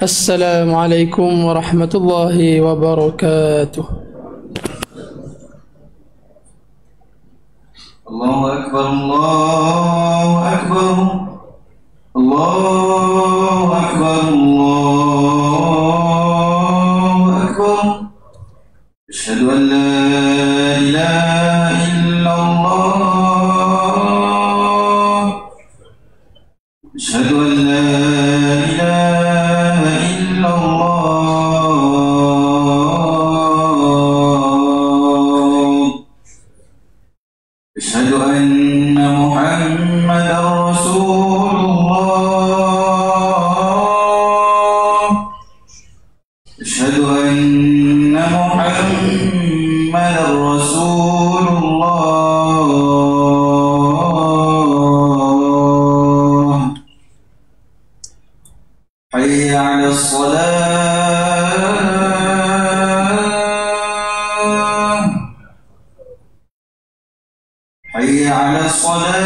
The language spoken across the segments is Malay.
Assalamualaikum warahmatullahi wabarakatuh. Allahu Akbar, Allahu Akbar, Allahu Akbar, Allahu Akbar. Asyhadu an la ilaha illallah. Asyhadu an la ilaha illallah. Asyhadu anna Muhammadar Rasulullah. Asyhadu anna Muhammadar Rasulullah. Hayya 'alas salah. Hayya 'alas salah.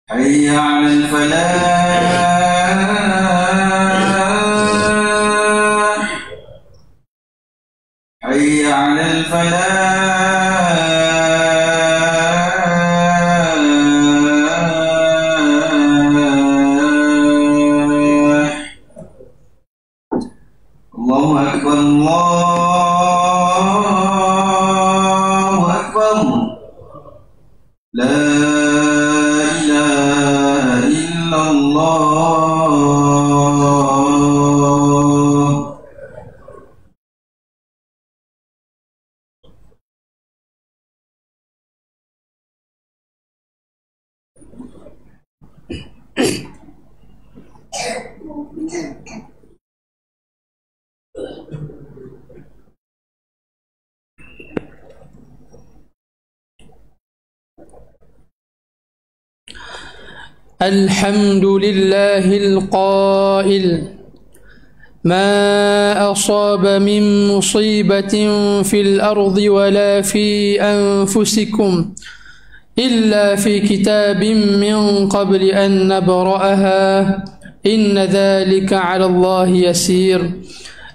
Hayya 'alal falah. Hayya 'alal falah. Allahu Akbar, Allahu Akbar. La ilaha illallah. الحمد لله القائل ما أصاب من مصيبة في الأرض ولا في أنفسكم إلا في كتاب من قبل أن نبرأها إن ذلك على الله يسير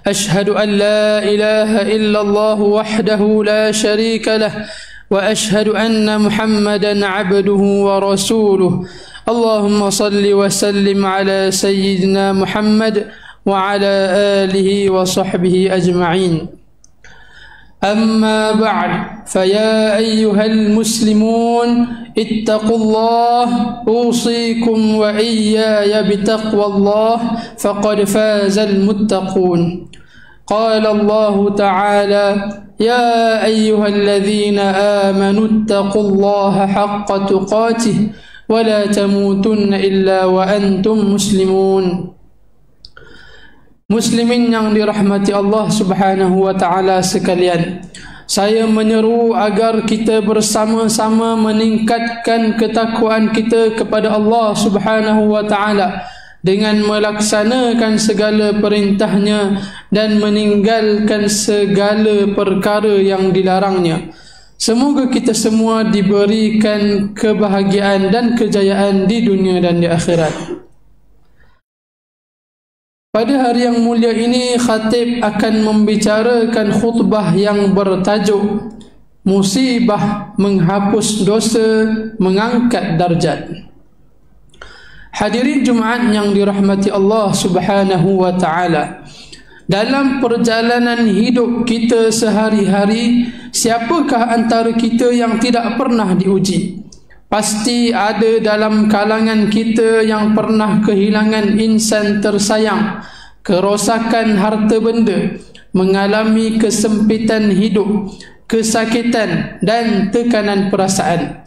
أشهد أن لا إله إلا الله وحده لا شريك له وأشهد أن محمدا عبده ورسوله اللهم صل وسلم على سيدنا محمد وعلى آله وصحبه أجمعين أما بعد فيا أيها المسلمون اتقوا الله أوصيكم وإياي بتقوى الله فقد فاز المتقون قال الله تعالى يا أيها الذين آمنوا اتقوا الله حق تقاته ولا تموتن إلا وأنتم مسلمون. Muslimin yang dirahmati Allah Subhanahu wa taala sekalian, saya menyeru agar kita bersama-sama meningkatkan ketakwaan kita kepada Allah Subhanahu wa taala dengan melaksanakan segala perintahnya dan meninggalkan segala perkara yang dilarangnya. Semoga kita semua diberikan kebahagiaan dan kejayaan di dunia dan di akhirat. Pada hari yang mulia ini, khatib akan membicarakan khutbah yang bertajuk Musibah Menghapus Dosa, Mengangkat Darjat. Hadirin Jumaat yang dirahmati Allah Subhanahu wa taala, dalam perjalanan hidup kita sehari-hari, siapakah antara kita yang tidak pernah diuji? Pasti ada dalam kalangan kita yang pernah kehilangan insan tersayang, kerosakan harta benda, mengalami kesempitan hidup, kesakitan dan tekanan perasaan.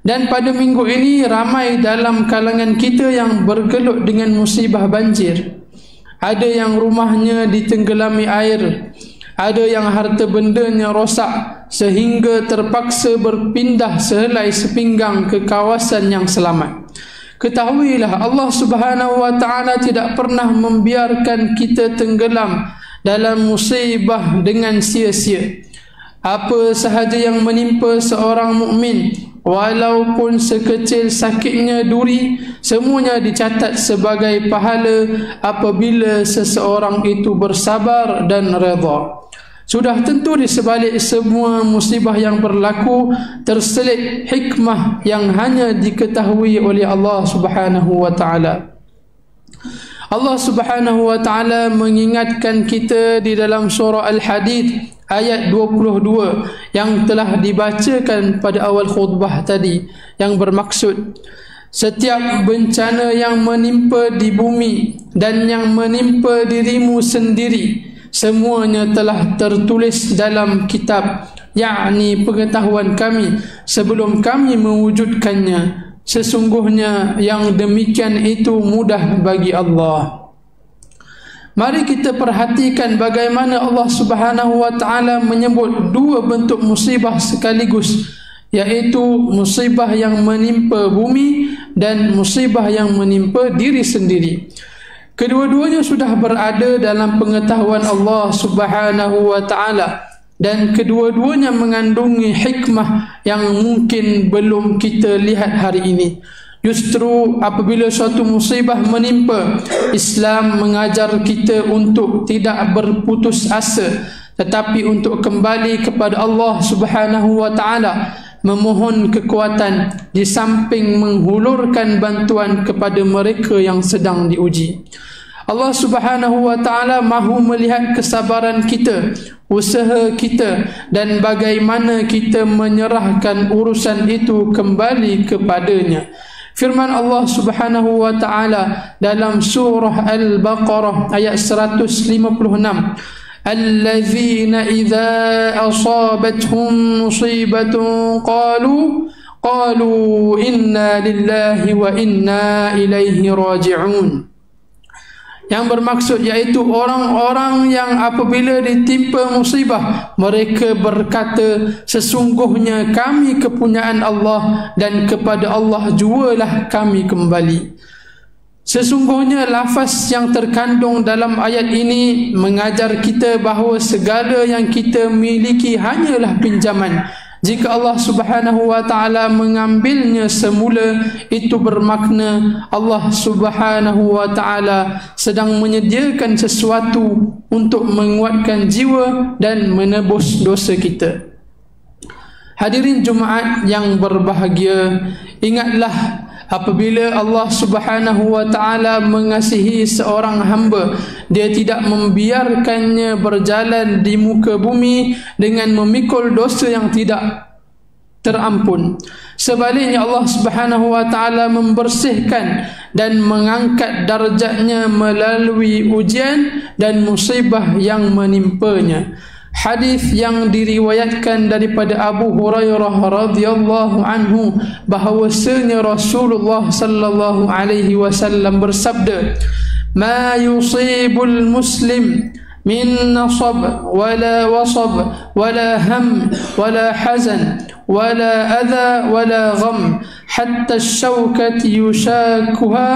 Dan pada minggu ini ramai dalam kalangan kita yang bergelut dengan musibah banjir. Ada yang rumahnya ditenggelami air, ada yang harta bendanya rosak sehingga terpaksa berpindah sehelai sepinggang ke kawasan yang selamat. Ketahuilah Allah Subhanahu wa taala tidak pernah membiarkan kita tenggelam dalam musibah dengan sia-sia. Apa sahaja yang menimpa seorang mukmin, walaupun sekecil sakitnya duri, semuanya dicatat sebagai pahala apabila seseorang itu bersabar dan redha. Sudah tentu di sebalik semua musibah yang berlaku terselit hikmah yang hanya diketahui oleh Allah Subhanahu wa taala. Allah Subhanahu wa taala mengingatkan kita di dalam surah Al-Hadid ayat 22 yang telah dibacakan pada awal khutbah tadi, yang bermaksud setiap bencana yang menimpa di bumi dan yang menimpa dirimu sendiri, semuanya telah tertulis dalam kitab, yakni pengetahuan kami sebelum kami mewujudkannya. Sesungguhnya yang demikian itu mudah bagi Allah. Mari kita perhatikan bagaimana Allah Subhanahu wa taala menyebut dua bentuk musibah sekaligus, yaitu musibah yang menimpa bumi dan musibah yang menimpa diri sendiri. Kedua-duanya sudah berada dalam pengetahuan Allah Subhanahu wa taala, dan kedua-duanya mengandungi hikmah yang mungkin belum kita lihat hari ini. Justru apabila suatu musibah menimpa, Islam mengajar kita untuk tidak berputus asa, tetapi untuk kembali kepada Allah Subhanahu wa taala, memohon kekuatan di samping menghulurkan bantuan kepada mereka yang sedang diuji. Allah Subhanahu wa taala mahu melihat kesabaran kita, usaha kita, dan bagaimana kita menyerahkan urusan itu kembali kepadanya. Firman Allah Subhanahu wa taala dalam surah Al-Baqarah ayat 156, allazina idza asabatuhum musibatun qalu inna lillahi wa inna ilaihi raji'un. Yang bermaksud yaitu orang-orang yang apabila ditimpa musibah, mereka berkata, sesungguhnya kami kepunyaan Allah dan kepada Allah jualah kami kembali. Sesungguhnya lafaz yang terkandung dalam ayat ini mengajar kita bahawa segala yang kita miliki hanyalah pinjaman. Jika Allah Subhanahu wa taala mengambilnya semula, itu bermakna Allah Subhanahu wa taala sedang menyediakan sesuatu untuk menguatkan jiwa dan menebus dosa kita. Hadirin Jumaat yang berbahagia, ingatlah apabila Allah Subhanahu wa taala mengasihi seorang hamba, dia tidak membiarkannya berjalan di muka bumi dengan memikul dosa yang tidak terampun. Sebaliknya Allah Subhanahu wa taala membersihkan dan mengangkat darjatnya melalui ujian dan musibah yang menimpanya. Hadis yang diriwayatkan daripada Abu Hurairah radhiyallahu anhu bahawasanya Rasulullah sallallahu alaihi wasallam bersabda, "Ma yusibul muslim min nasab wala wasab wala ham wala hazan wala adha wala gham hatta ash-shawkati yushakuha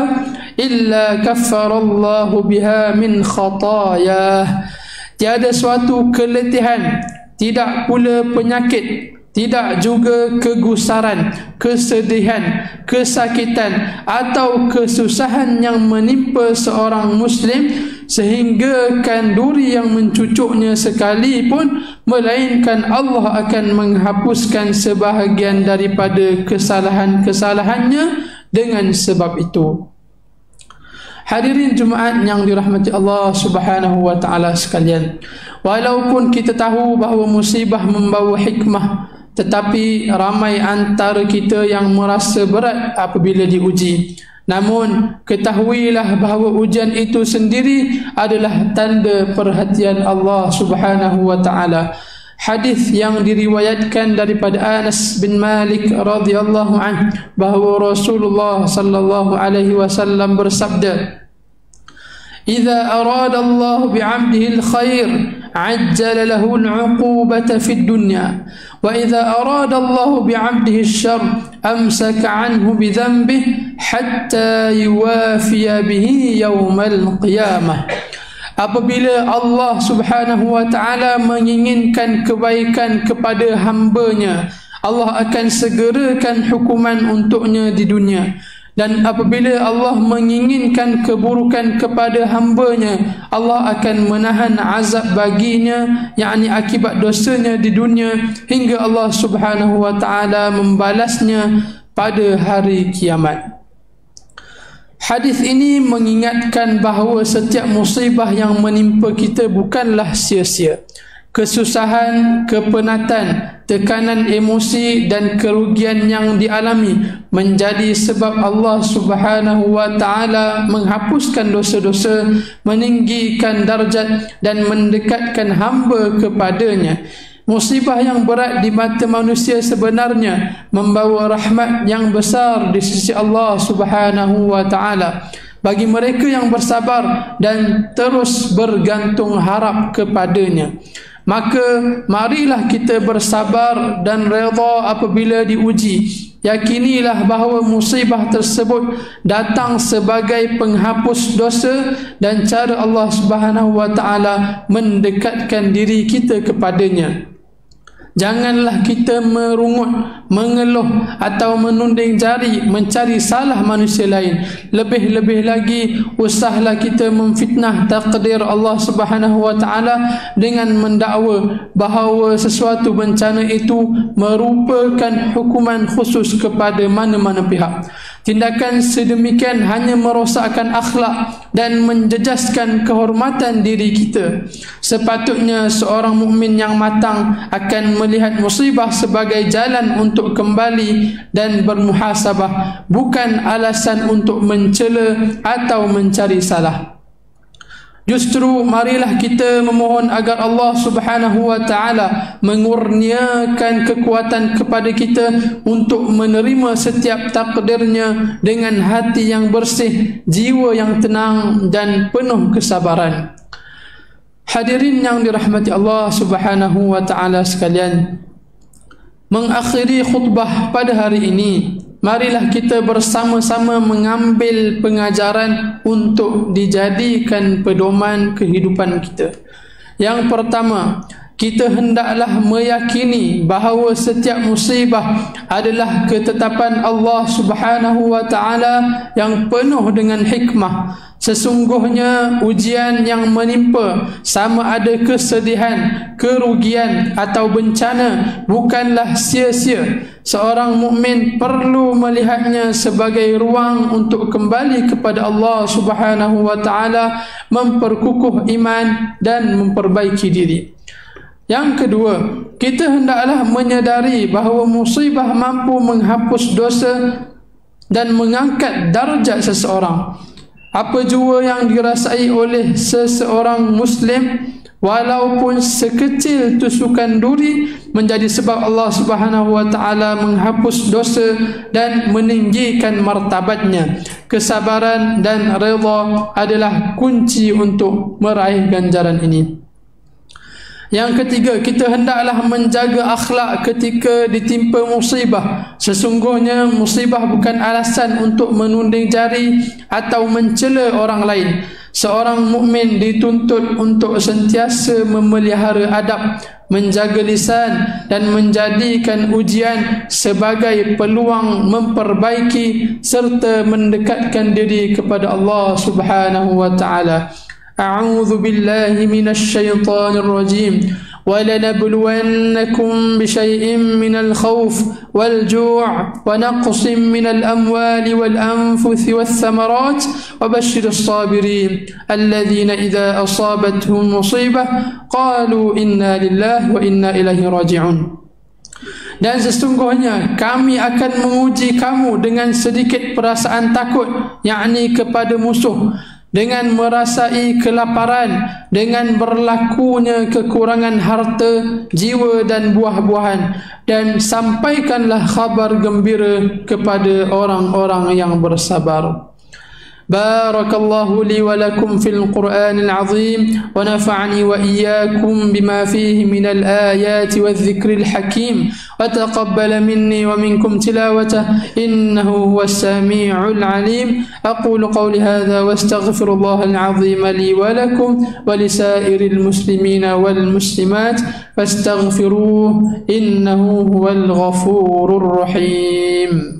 illa kaffara Allahu biha min khatayah." Tiada suatu keletihan, tidak pula penyakit, tidak juga kegusaran, kesedihan, kesakitan atau kesusahan yang menimpa seorang Muslim sehingga duri yang mencucuknya sekalipun, melainkan Allah akan menghapuskan sebahagian daripada kesalahan-kesalahannya dengan sebab itu. Hadirin Jumaat yang dirahmati Allah Subhanahu wa taala sekalian, walaupun kita tahu bahawa musibah membawa hikmah, tetapi ramai antara kita yang merasa berat apabila diuji. Namun ketahuilah bahawa ujian itu sendiri adalah tanda perhatian Allah Subhanahu wa taala. Hadis yang diriwayatkan daripada Anas bin Malik radhiyallahu anhu bahawa Rasulullah sallallahu alaihi wasallam bersabda, "Idza arada Allah bi'abdihi al-khair 'ajjala lahu al-'uqubata fi ad-dunya, wa idza arada Allah bi'abdihi ash-sharr amsaka 'anhu bi dhanbihi hatta yuwafiya bihi yawm al-qiyamah." Apabila Allah Subhanahu wa ta'ala menginginkan kebaikan kepada hamba-Nya, Allah akan segerakan hukuman untuknya di dunia. Dan apabila Allah menginginkan keburukan kepada hamba-Nya, Allah akan menahan azab baginya, yakni akibat dosanya di dunia, hingga Allah Subhanahu wa ta'ala membalasnya pada hari kiamat. Hadis ini mengingatkan bahawa setiap musibah yang menimpa kita bukanlah sia-sia. Kesusahan, kepenatan, tekanan emosi dan kerugian yang dialami menjadi sebab Allah Subhanahu wa ta'ala menghapuskan dosa-dosa, meninggikan darjat dan mendekatkan hamba kepadanya. Musibah yang berat di mata manusia sebenarnya membawa rahmat yang besar di sisi Allah Subhanahu wa ta'ala bagi mereka yang bersabar dan terus bergantung harap kepadanya. Maka marilah kita bersabar dan redha apabila diuji. Yakinilah bahawa musibah tersebut datang sebagai penghapus dosa dan cara Allah Subhanahu wa ta'ala mendekatkan diri kita kepadanya. Janganlah kita merungut, mengeluh atau menunding jari mencari salah manusia lain. Lebih-lebih lagi, usahlah kita memfitnah takdir Allah Subhanahu wa ta'ala dengan mendakwa bahawa sesuatu bencana itu merupakan hukuman khusus kepada mana-mana pihak. Tindakan sedemikian hanya merosakkan akhlak dan menjejaskan kehormatan diri kita. Sepatutnya seorang mukmin yang matang akan melihat musibah sebagai jalan untuk kembali dan bermuhasabah, bukan alasan untuk mencela atau mencari salah. Justru marilah kita memohon agar Allah Subhanahu wa ta'ala mengurniakan kekuatan kepada kita untuk menerima setiap takdirnya dengan hati yang bersih, jiwa yang tenang dan penuh kesabaran. Hadirin yang dirahmati Allah Subhanahu wa ta'ala sekalian, mengakhiri khutbah pada hari ini, marilah kita bersama-sama mengambil pengajaran untuk dijadikan pedoman kehidupan kita. Yang pertama, kita hendaklah meyakini bahawa setiap musibah adalah ketetapan Allah Subhanahu wa ta'ala yang penuh dengan hikmah. Sesungguhnya ujian yang menimpa, sama ada kesedihan, kerugian atau bencana, bukanlah sia-sia. Seorang mukmin perlu melihatnya sebagai ruang untuk kembali kepada Allah Subhanahu wa ta'ala, memperkukuh iman dan memperbaiki diri. Yang kedua, kita hendaklah menyadari bahawa musibah mampu menghapus dosa dan mengangkat darjat seseorang. Apa jua yang dirasai oleh seseorang Muslim, walaupun sekecil tusukan duri, menjadi sebab Allah Subhanahu wa ta'ala menghapus dosa dan meninggikan martabatnya. Kesabaran dan redha adalah kunci untuk meraih ganjaran ini. Yang ketiga, kita hendaklah menjaga akhlak ketika ditimpa musibah. Sesungguhnya musibah bukan alasan untuk menunding jari atau mencela orang lain. Seorang mukmin dituntut untuk sentiasa memelihara adab, menjaga lisan dan menjadikan ujian sebagai peluang memperbaiki serta mendekatkan diri kepada Allah Subhanahu wa ta'ala. أعوذ بالله من الشيطان الرجيم ولنبلونكم بشيء من الخوف والجوع ونقص من الأموال والأنفس والثمرات وبشر الصابرين الذين إذا أصابتهم مصيبة قالوا إنا لله وإنا إليه راجعون. Dan sesungguhnya kami akan menguji kamu dengan sedikit perasaan takut, yakni kepada musuh, dengan merasai kelaparan, dengan berlakunya kekurangan harta, jiwa dan buah-buahan, dan sampaikanlah khabar gembira kepada orang-orang yang bersabar. Barakallahu li wa lakum fil Qur'anil azim wa nafa'ani wa iyyakum bima fihi minal ayati wadh-dhikril hakim wa taqabbala minni wa minkum tilawatahu innahu huwas sami'ul alim. Aqulu qawli hadha wa astaghfirullahal azim li wa lakum wa lisairil muslimina wal muslimat fastaghfiruhu innahu huwal ghafurur rahim.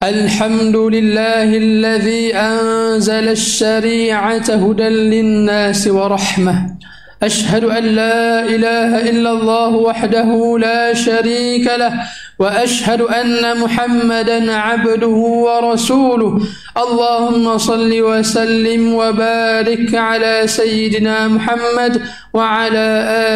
الحمد لله الذي أنزل الشريعة هدى للناس ورحمة. أشهد أن لا إله إلا الله وحده لا شريك له وأشهد أن محمدا عبده ورسوله. اللهم صل وسلم وبارك على سيدنا محمد وعلى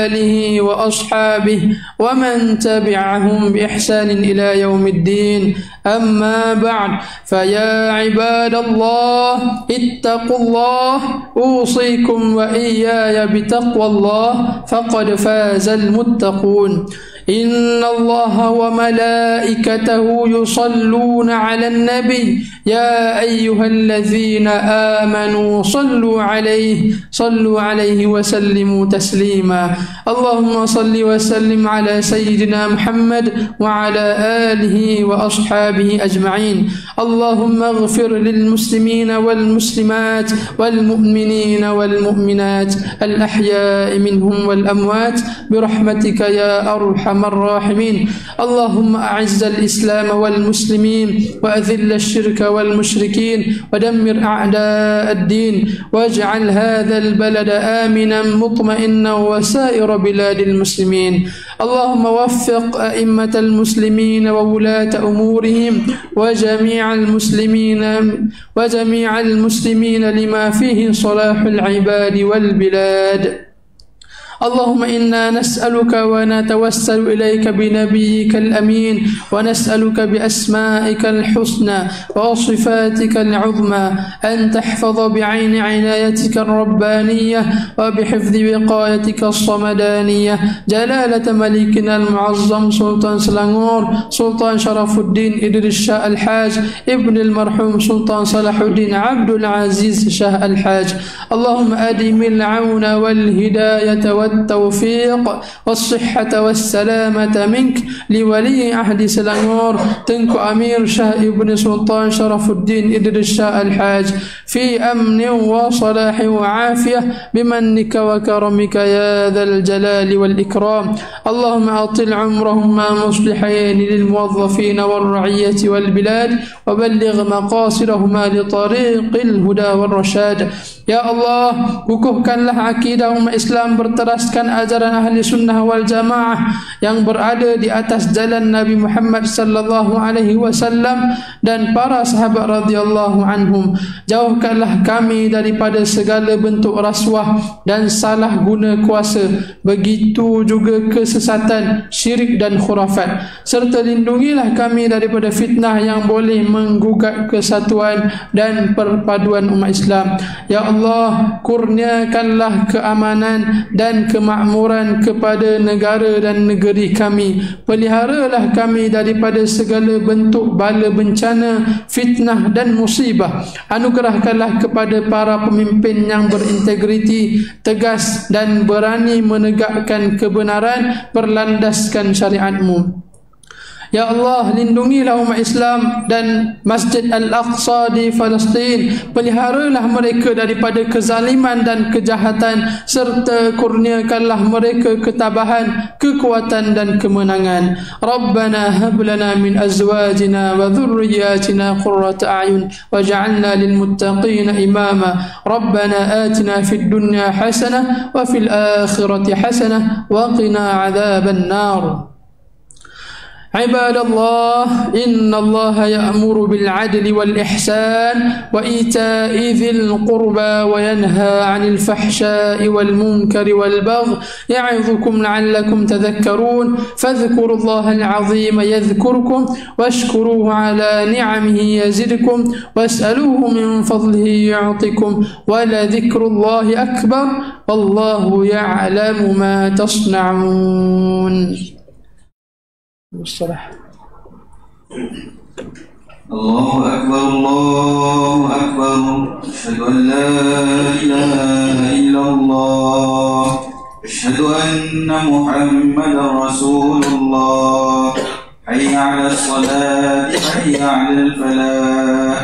آله وأصحابه ومن تبعهم بإحسان إلى يوم الدين. أما بعد فيا عباد الله اتقوا الله أوصيكم وإياي بتقوى الله فقد فاز المتقون. إن الله وملائكته يصلون على النبي يا أيها الذين آمنوا صلوا عليه وسلموا تسليما. اللهم صل وسلم على سيدنا محمد وعلى آله وأصحابه أجمعين. اللهم اغفر للمسلمين والمسلمات والمؤمنين والمؤمنات الأحياء منهم والأموات برحمتك يا أرحم الراحمين. اللهم أعز الإسلام والمسلمين وأذل الشرك والمشركين ودمر أعداء الدين واجعل هذا البلد آمنا مطمئنا وسائر بلاد المسلمين. اللهم وفق أئمة المسلمين وولاة أمورهم وجميع المسلمين لما فيه صلاح العباد والبلاد. اللهم إنا نسألك ونتوسل إليك بنبيك الأمين ونسألك بأسمائك الحسنى وصفاتك العظمى أن تحفظ بعين عنايتك الربانية وبحفظ وقايتك الصمدانية جلالة ملكنا المعظم سلطان سلانغور سلطان شرف الدين إدريس شاه الحاج ابن المرحوم سلطان صلاح الدين عبد العزيز شاه الحاج. اللهم أدم العون والهداية والتوفيق والصحة والسلامة منك لولي عهد سلانغور تنكو أمير شاه ابن سلطان شرف الدين إدريس شاه الحاج في أمن وصلاح وعافية بمنك وكرمك يا ذا الجلال والإكرام. اللهم أطل عمرهما مصلحين للموظفين والرعية والبلاد وبلغ مقاصدهما لطريق الهدى والرشاد. Ya Allah, kukuhkanlah akidah umat Islam berteraskan ajaran ahli sunnah wal jamaah yang berada di atas jalan Nabi Muhammad sallallahu alaihi wasallam dan para sahabat radhiyallahu anhum. Jauhkanlah kami daripada segala bentuk rasuah dan salah guna kuasa, begitu juga kesesatan, syirik dan khurafat. Serta lindungilah kami daripada fitnah yang boleh menggugat kesatuan dan perpaduan umat Islam. Ya Allah, kurniakanlah keamanan dan kemakmuran kepada negara dan negeri kami. Peliharalah kami daripada segala bentuk bala bencana, fitnah dan musibah. Anugerahkanlah kepada para pemimpin yang berintegriti, tegas dan berani menegakkan kebenaran berlandaskan syariat-Mu. Ya Allah, lindungilah umat Islam dan Masjid Al-Aqsa di Palestin. Peliharalah mereka daripada kezaliman dan kejahatan serta kurniakanlah mereka ketabahan, kekuatan dan kemenangan. Rabbana hab lana min azwajina wa dhurriyyatina qurrata a'yun waj'alna lil muttaqina imama. Rabbana atina fid dunya hasanah wa fil akhirati hasanah wa qina 'adzaban nar. عباد الله إن الله يأمر بالعدل والإحسان وإيتاء ذي القربى وينهى عن الفحشاء والمنكر والبغي يعظكم لعلكم تذكرون فاذكروا الله العظيم يذكركم واشكروه على نعمه يزدكم واسألوه من فضله يعطكم ولذكر الله أكبر والله يعلم ما تصنعون. الصلاة. الله أكبر الله أكبر أشهد أن لا إله إلا الله أشهد أن محمدا رسول الله حي على الصلاة حي على الفلاح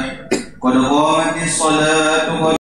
قد قامت الصلاة